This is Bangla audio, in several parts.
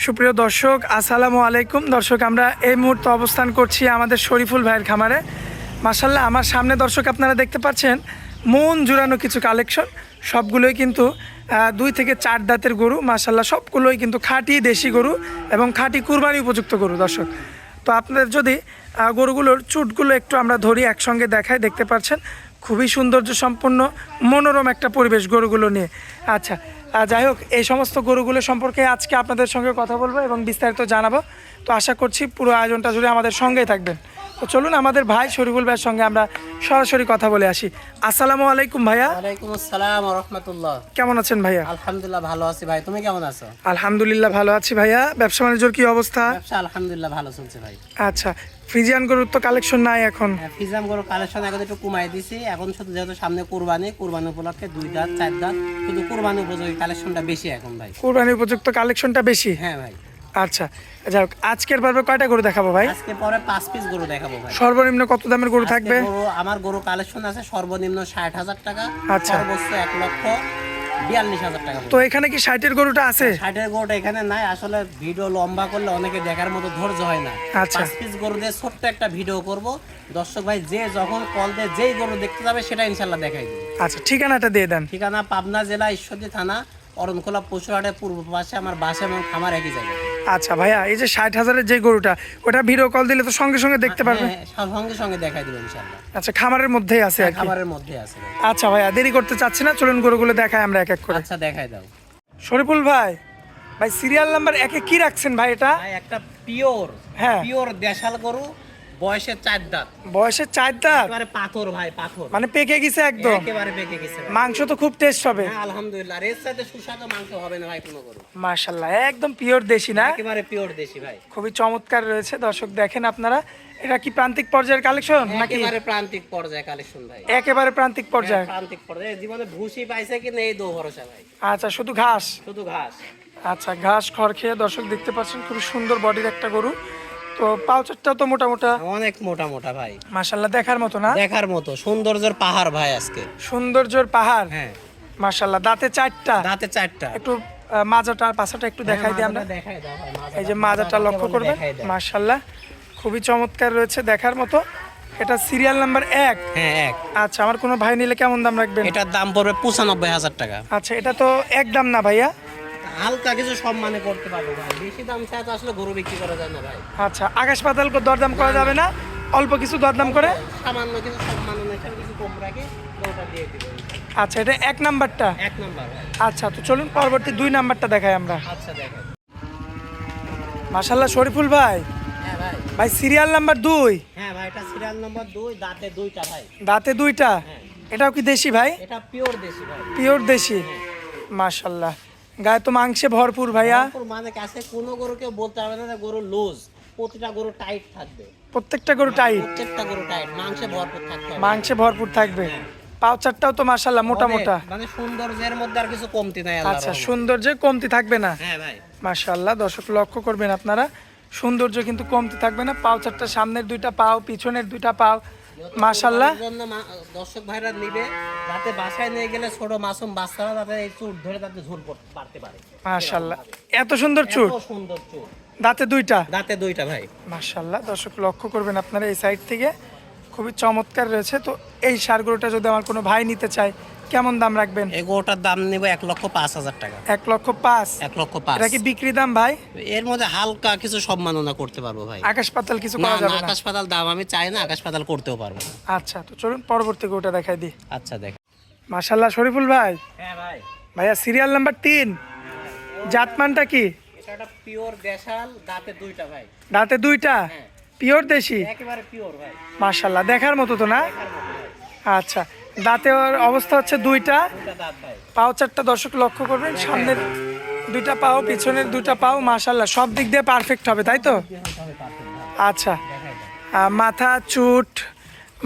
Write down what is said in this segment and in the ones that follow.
সুপ্রিয় দর্শক, আসসালামু আলাইকুম। দর্শক, আমরা এই মুহূর্তে অবস্থান করছি আমাদের শরীফুল ভাইয়ের খামারে। মাশাআল্লাহ, আমার সামনে দর্শক আপনারা দেখতে পাচ্ছেন মন জুড়ানো কিছু কালেকশন। সবগুলোই কিন্তু 2 থেকে 4 দাঁতের গরু। মাশাআল্লাহ, সবগুলোই কিন্তু খাঁটি দেশি গরু এবং খাঁটি কুরবানি উপযুক্ত গরু। দর্শক, তো আপনাদের যদি গরুগুলোর চুটগুলো একটু আমরা ধরি, একসঙ্গে দেখাই, দেখতে পাচ্ছেন খুবই সৌন্দর্য সম্পন্ন মনোরম একটা পরিবেশ গরুগুলো নিয়ে। আচ্ছা, যাই হোক, এই সমস্ত গরুগুলো সম্পর্কে আজকে আপনাদের সঙ্গে কথা বলবো এবং বিস্তারিত জানাবো। তো আশা করছি পুরো আয়োজনটা জুড়ে আমাদের সঙ্গেই থাকবেন। তো চলুন আমাদের ভাই শরীফুল ভাইয়ের সঙ্গে আমরা সরাসরি কথা বলে আসি। আসসালামু আলাইকুম ভাইয়া। ওয়ালাইকুম আসসালাম ওয়া রাহমাতুল্লাহ। কেমন আছেন ভাইয়া? আলহামদুলিল্লাহ ভালো আছি ভাই, তুমি কেমন আছো? আলহামদুলিল্লাহ ভালো আছি ভাইয়া। ব্যবসা বাণিজ্যের কি অবস্থা? ব্যবসা আলহামদুলিল্লাহ ভালো চলছে ভাই। আচ্ছা, ফ্রিজিয়ান গরুর তো কালেকশন নাই এখন? ফিজাম গরু কালেকশন এখন একটু কমাই দিছি। এখন শুধু যেহেতু সামনে কুরবানি উপলক্ষে 2 দাঁত 4 দাঁত শুধু কুরবানি উপযোগী কালেকশনটা বেশি এখন ভাই। কুরবানি উপযুক্ত কালেকশনটা বেশি? হ্যাঁ ভাই। আচ্ছা, যাই হোক, আজকের পর্বে কয়টা গরু দেখাবো ভাই? আজকে পরে 5 পিস গরু দেখাবো ভাই। সর্বনিম্ন কত দামের গরু থাকবে? আমার গরু কালেকশন আছে সর্বনিম্ন 60,000 টাকা, আচ্ছা। সর্বোচ্চ 1,42,000 টাকা। তো এখানে কি 60-এর গরুটা আছে? 60-এর গরুটা এখানে নাই, আসলে ভিডিও লম্বা করলে অনেকে দেখার মতো ধৈর্য হয় না। আচ্ছা। 5 পিস গরু দিয়ে ছোট্ট একটা ভিডিও করব, দর্শক ভাই যে যখন কল দিয়ে যেই গরু দেখতে যাবে সেটা ইনশাল্লাহ দেখাই দেব। আচ্ছা, ঠিকানাটা দিয়ে দেন। ঠিকানা পাবনা জেলা ঈশ্বরদী থানা অরণখোলা পশুহাটের পূর্ব পাশে আমার বাসা এবং খামার একই জায়গায়। আচ্ছা ভাইয়া, এই যে 60,000-এর যে গরুটা, ওটা ভিডিও কল দিলে তো সঙ্গে সঙ্গে দেখতে পারবে? হ্যাঁ, সঙ্গে সঙ্গে দেখাই দেব ইনশাল্লাহ। আচ্ছা, খামারের মধ্যেই আছে আর কি? খামারের মধ্যে আছে ভাই। আচ্ছা ভাইয়া, দেরি করতে চাচ্ছি না, চলুন গরুগুলো দেখাই আমরা এক এক করে। আচ্ছা, দেখাই দাও। শরীফুল ভাই, ভাই সিরিয়াল নাম্বার 1-এ কি রাখছেন ভাই এটা? ভাই একটা পিওর হ্যাঁ। দেশাল গরু, বয়সে 4 দাঁত, বয়সে 4 দাঁত, একেবারে পাথর ভাই, পাথর মানে পেকে গেছে একদম? একেবারে পেকে গেছে ভাই। মাংস তো খুব টেস্ট হবে? হ্যাঁ আলহামদুলিল্লাহ, এর সাথে সুস্বাদু মাংস হবে না ভাই কোনো গরু। মাশাআল্লাহ, একদম পিওর দেশি না? একেবারে পিওর দেশি ভাই। খুবই চমৎকার রয়েছে। দর্শক দেখেন আপনারা, এটা কি প্রান্তিক পর্যায়ের কালেকশন নাকি? একেবারে প্রান্তিক পর্যায়ে কালেকশন ভাই। একেবারে প্রান্তিক পর্যায়ে? হ্যাঁ, প্রান্তিক পর্যায়ে। জীবনে ভুসি পাইছে কি নেই দো ভরসা ভাই। আচ্ছা, শুধু ঘাস? শুধু ঘাস। আচ্ছা, ঘাস খড় খেয়ে দর্শক দেখতে পাচ্ছেন খুবই সুন্দর বডির একটা গরু। তো পাউচারটা তো মোটা মোটা? অনেক মোটা মোটা ভাই, মাশাআল্লাহ, দেখার মতো না? দেখার মতো সৌন্দর্যের পাহাড় ভাই আজকে। সৌন্দর্যের পাহাড়। হ্যাঁ, মাশাআল্লাহ, দাঁতে 4টা? দাঁতে 4টা। একটু মাজাটা পাছাটা একটু দেখাই দিই আমরা। দেখাই দাও ভাই, এই যে মাজাটা লক্ষ্য করবেন, মাশাআল্লাহ খুবই চমৎকার রয়েছে, দেখার মতো। এটা সিরিয়াল নাম্বার 1? হ্যাঁ 1। আচ্ছা, আমার কোনো ভাই নিলে কেমন দাম রাখবেন? এটার দাম পড়বে 95,000 টাকা। আচ্ছা, এটা তো একদম না ভাইয়া? হালকা কিছু সম্মানে করতে পারবো ভাই, বেশি দাম চাই তো আসলে গরু বিক্রি করা যায় না ভাই। আচ্ছা, আকাশ পাতাল দরদাম করা যাবে না? অল্প কিছু দরদাম করে সামান্য কিছু সম্মান অনুসারে কিছু কম রাখি, গরুটা দিয়ে দিব। আচ্ছা, এটা 1 নাম্বারটা? 1 নাম্বার ভাই। আচ্ছা, তো চলুন পরবর্তী 2 নাম্বারটা দেখাই আমরা। আচ্ছা দেখাই। মাশাআল্লাহ শরীফুল ভাই, হ্যাঁ ভাই। ভাই সিরিয়াল নাম্বার 2? হ্যাঁ ভাই, এটা সিরিয়াল নাম্বার 2, দাঁতে 2টা ভাই। দাঁতে 2টা? হ্যাঁ। এটাও কি দেশি ভাই? এটা পিওর দেশি ভাই। পিওর দেশি? মাশাআল্লাহ, গায়ে তো মাংসে ভরপুর ভাইয়া। ভরপুর মানে কাছে কোনো গরু কেউ বলতে পারবে না যে গরু লুজ, প্রতিটা গরু টাইট থাকবে। প্রত্যেকটা গরু টাইট? প্রত্যেকটা গরু টাইট, মাংসে ভরপুর থাকতে হবে। মাংসে ভরপুর থাকবে। পাউচারটাও তো মাশাআল্লাহ মোটা অনেক, মোটা। মানে সৌন্দর্যের মধ্যে আর কিছু কমতি নাই আল্লাহর আচ্ছা, রহমতে। সৌন্দর্যে কমতি থাকবে না? হ্যাঁ ভাই। মাশাআল্লাহ, দর্শক লক্ষ্য করবেন আপনারা, সৌন্দর্য কিন্তু কমতি থাকবে না। পাউচারটা সামনের 2টা পাও, পিছনের 2টা পাও, মাশাআল্লাহ। দর্শক ভাইরা নিবে যাতে বাসায় নিয়ে গেলে ছোট মাসুম বাচ্চারা যাতে এই চুট ধরে তাতে ঝুল পারতে পারে। মাশাআল্লাহ, এত সুন্দর চুট? এত সুন্দর চুট। দাঁতে 2টা? দাঁতে 2টা ভাই। মাশাআল্লাহ, দর্শক লক্ষ্য করবেন আপনারা এই সাইড থেকে, খুবই চমৎকার রয়েছে। তো এই ষাঁড়গুলোটা যদি আমার কোনো ভাই নিতে চায়, কেমন দাম রাখবেন? এই গরুটার দাম নেব 1,05,000 টাকা। 1,05,000? 1,05,000। এটা কি বিক্রি দাম ভাই? এর মধ্যে হালকা কিছু সম্মাননা করতে পারবো ভাই। আকাশ পাতাল কিছু না করা না, যাবে না? আকাশ পাতাল দাম আমি চাই না, আকাশ পাতাল করতেও পারবো না। আচ্ছা, তো চলুন পরবর্তী গরুটা দেখাই দিই। আচ্ছা দেখ। মাশাআল্লাহ শরীফুল ভাই, হ্যাঁ ভাই। ভাইয়া সিরিয়াল নাম্বার 3, জাতমানটা কি? এটা একটা পিওর দেশাল, দাঁতে 2টা ভাই। দাঁতে 2টা? হ্যাঁ। পিওর দেশি? একেবারে পিওর ভাই। মাশাআল্লাহ, দেখার মতো তো না? দেখার মতো ভাই। আচ্ছা, দাঁতের অবস্থা হচ্ছে 2টা, 2টা দাঁত ভাই। পাউচারটা দর্শক লক্ষ্য করবেন, সামনের 2টা পাও, পিছনের 2টা পাও, মাশাআল্লাহ সব দিক দিয়ে পারফেক্ট হবে, তাই তো? আচ্ছা, মাথা, চুট,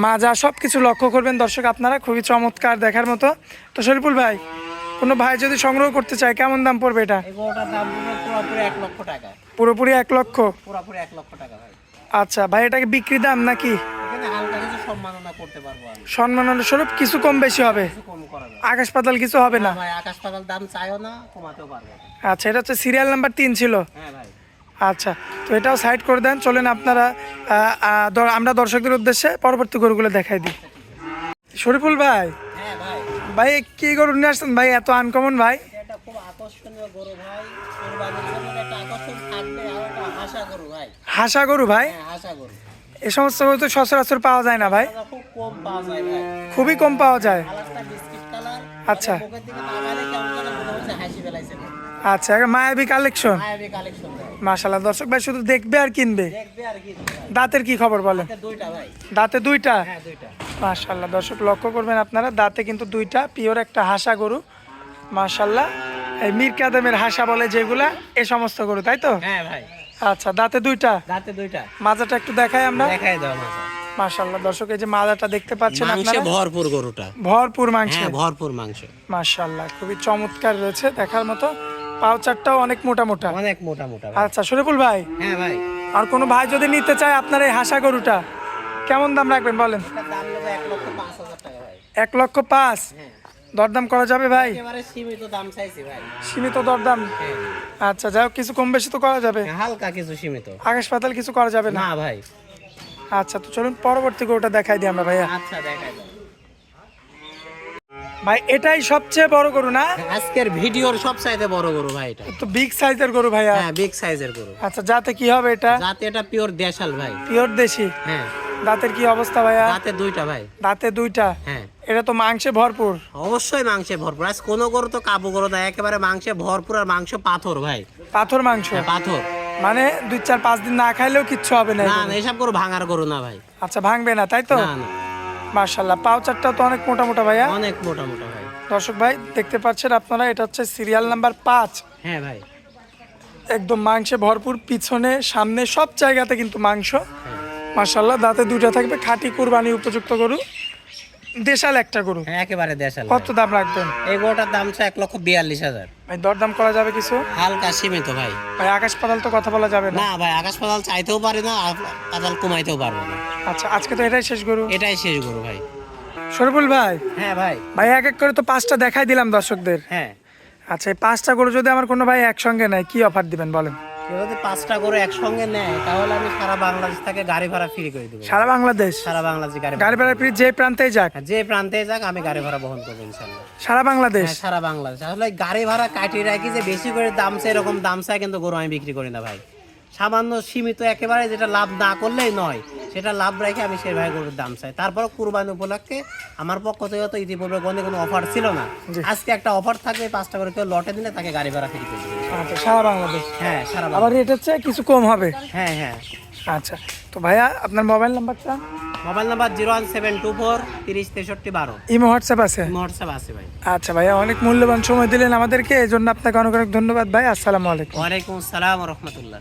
মাজা সব কিছু লক্ষ্য করবেন দর্শক আপনারা, খুবই চমৎকার, দেখার মতো। তো শরীফুল ভাই, কোনো ভাই যদি সংগ্রহ করতে চায় কেমন দাম পড়বে এটা? এই গরুটার দাম পড়বে পুরোপুরি 1 লক্ষ টাকা। পুরোপুরি 1 লক্ষ? পুরোপুরি 1 লক্ষ টাকা ভাই। আচ্ছা ভাই, এটাকে বিক্রি দাম নাকি? এখানে হালকা কিছু সম্মাননা করতে পারবো আমি। সম্মাননা স্বরূপ কিছু কম বেশি হবে? কিছু কম করা যাবে। আকাশ পাতাল কিছু হবে না? ভাই আকাশ পাতাল দাম চাইও না, কমাতেও পারবো না। আচ্ছা, এটা হচ্ছে সিরিয়াল নাম্বার 3 ছিল? হ্যাঁ ভাই। আচ্ছা, তো এটাও সাইড করে দেন। চলেন আপনারা আমরা দর্শকদের উদ্দেশ্যে পরবর্তী গরুগুলো দেখাই দিই। শরীফুল ভাই, হ্যাঁ ভাই, ভাই কি গরু নিয়ে আসছেন ভাই, এত আনকমন ভাই? এটা খুব আকর্ষণীয় গরু ভাই, কুরবানির জন্য একটা আকর্ষণ থাকবে। আর একটা হাসা গরু ভাই। হাসা গরু ভাই? হ্যাঁ, হাসা গরু। এ সমস্ত গরু তো সচরাচর পাওয়া যায় না ভাই, এটা খুব কম পাওয়া যায় ভাই। খুবই কম পাওয়া যায়। কালারটা বিস্কিট কালার। আচ্ছা। মুখের দিকে তাকালে কেমন যেন মনে হচ্ছে হাসি ফেলাইছে ভাই। আচ্ছা, একটা মায়াবী কালেকশন। মায়াবী কালেকশন ভাই। মাশাআল্লাহ, দর্শক ভাই শুধু দেখবে আর কিনবে। দেখবে আর কি ভাই। দাঁতের কি খবর বলেন? এটা দুইটা ভাই। দাঁতে দুইটা? হ্যাঁ, দুইটা। মাশাআল্লাহ, দর্শক লক্ষ্য করবেন আপনারা, দাঁতে কিন্তু দুইটা, পিওর একটা হাসা গরু। মাশাআল্লাহ, এই মীর কাদেমের হাসা বলে যেগুলা, এ সমস্ত গরু, তাই তো? হ্যাঁ ভাই, আচ্ছা, দাঁতে দুইটা। দাঁতে দুইটা। মাজাটা একটু দেখাই আমরা। দেখাই দাও মাঝে। মাশাআল্লাহ, দর্শক এই যে মাজাটা দেখতে পাচ্ছেন মাংসে আপনারা, ভরপুর গরুটা। ভরপুর মাংস। হ্যাঁ, ভরপুর মাংস। মাশাআল্লাহ, খুবই চমৎকার রয়েছে, দেখার মতো। পাউচারটাও অনেক মোটা মোটা। অনেক মোটা মোটা ভাই। আচ্ছা শরীফুল ভাই, হ্যাঁ ভাই, আর কোনো ভাই যদি নিতে চায় আপনার এই হাসা গরুটা, কেমন দাম রাখবেন বলেন? এটার দাম নেবে 1,05,000 টাকা ভাই। 1,05,000? হ্যাঁ, দরদাম করা যাবে ভাই? একেবারে সীমিত দাম চাইছি ভাই। সীমিত দরদাম? হ্যাঁ, আচ্ছা, যাই হোক, কিছু কম বেশি তো করা যাবে, হালকা কিছু সীমিত। আকাশ পাতাল কিছু করা যাবে না? না ভাই। আচ্ছা, তো চলুন পরবর্তী গরুটা দেখাই দিই আমরা ভাইয়া। আচ্ছা, দেখাই দাও ভাই এটাই সবচেয়ে বড় গরু না? আজকের ভিডিওর সব চাইতে বড় গরু ভাই এটা। তো বিগ সাইজের গরু ভাইয়া? হ্যাঁ, বিগ সাইজের গরু। আচ্ছা, যাতে কি হবে এটা? যাতে এটা পিওর দেশাল ভাই। পিওর দেশি? হ্যাঁ, দাঁতের কি অবস্থা ভাইয়া? দাঁতে দুইটা ভাই। দাঁতে দুইটা? হ্যাঁ, এটা তো মাংসে ভরপুর। অবশ্যই মাংসে ভরপুর। আজ কোনো গরু তো কাবু গরু না, একেবারে মাংসে ভরপুর। আর মাংস পাথর ভাই। পাথর মাংস? হ্যাঁ, পাথর। মানে 2-4-5 দিন না খাইলেও কিচ্ছু হবে না? না না, এসব গরু ভাঙার গরু না ভাই। আচ্ছা, ভাঙবে না তাই তো? না না, মাশাআল্লাহ, পাউচারটা তো অনেক মোটা মোটা ভাইয়া। অনেক মোটা মোটা ভাই। দর্শক ভাই দেখতে পাচ্ছেন আপনারা, এটা হচ্ছে সিরিয়াল নাম্বার 5। হ্যাঁ ভাই। একদম মাংসে ভরপুর, পিছনে সামনে সব জায়গাতে কিন্তু মাংস। মাশাআল্লাহ, দাঁতে দুইটা থাকবে, খাঁটি কুরবানি উপযুক্ত গরু, দেশাল একটা গরু। হ্যাঁ, একেবারে দেশাল। কত দাম রাখবেন? এই গরুটার দাম চাই 1,42,000। ভাই দরদাম করা যাবে কিছু? হালকা সীমিত ভাই। ভাই আকাশ পাতাল তো কথা বলা যাবে না? না ভাই, আকাশ পাতাল চাইতেও পারে না, পাতাল কমাইতেও পারবো না। আচ্ছা, আজকে তো এটাই শেষ গরু। এটাই শেষ গরু ভাই। শরীফুল ভাই, হ্যাঁ ভাই। ভাই এক এক করে তো 5টা দেখাই দিলাম দর্শকদের। হ্যাঁ, আচ্ছা, এই 5টা গরু যদি আমার কোনো ভাই একসঙ্গে নেয়, কি অফার দিবেন বলেন? কেউ যদি 5টা গরু একসঙ্গে নেয় তাহলে আমি সারা বাংলাদেশ থেকে গাড়ি ভাড়া ফ্রি করে দেবো। সারা বাংলাদেশ? সারা বাংলাদেশ গাড়ি ভাড়া ফ্রি, যে প্রান্তেই যাক? হ্যাঁ, যে প্রান্তে যাক আমি গাড়ি ভাড়া বহন করবো ইনশাল্লাহ। সারা বাংলাদেশ? হ্যাঁ, সারা বাংলাদেশ। আসলে গাড়ি ভাড়া কাটিয়ে রাখি, যে বেশি করে দাম চাই এরকম দাম চাই, কিন্তু গরু আমি বিক্রি করি না ভাই। সামান্য সীমিত, একেবারে যেটা লাভ না করলেই নয়, সেটা লাভ রেখে আমি সেই ভাই গরুর দাম চাই। তারপর কুরবানি উপলক্ষে আমার পক্ষ থেকে তো ইতিপূর্বে কোনো অফার ছিল না, আজকে একটা অফার থাকবে। 5টা করে কেউ লটে দিলে তাকে গাড়ি ভাড়া ফ্রি করে দেবো। আচ্ছা, সারা বাংলাদেশ? হ্যাঁ, সারা আবার বাংলাদেশ। রেট হচ্ছে কিছু কম হবে? হ্যাঁ হ্যাঁ। আচ্ছা, তো ভাইয়া আপনার মোবাইল নাম্বারটা? Mobile number 01724 30 63 12। ইমো হোয়াটসঅ্যাপ আছে? হোয়াটসঅ্যাপ আছে ভাই। আচ্ছা ভাইয়া, অনেক মূল্যবান সময় দিলেন আমাদেরকে, এই জন্য আপনাকে অনেক অনেক ধন্যবাদ ভাই। আসসালামু আলাইকুম। ওয়ালাইকুম আসসালাম ওয়া রাহমাতুল্লাহ।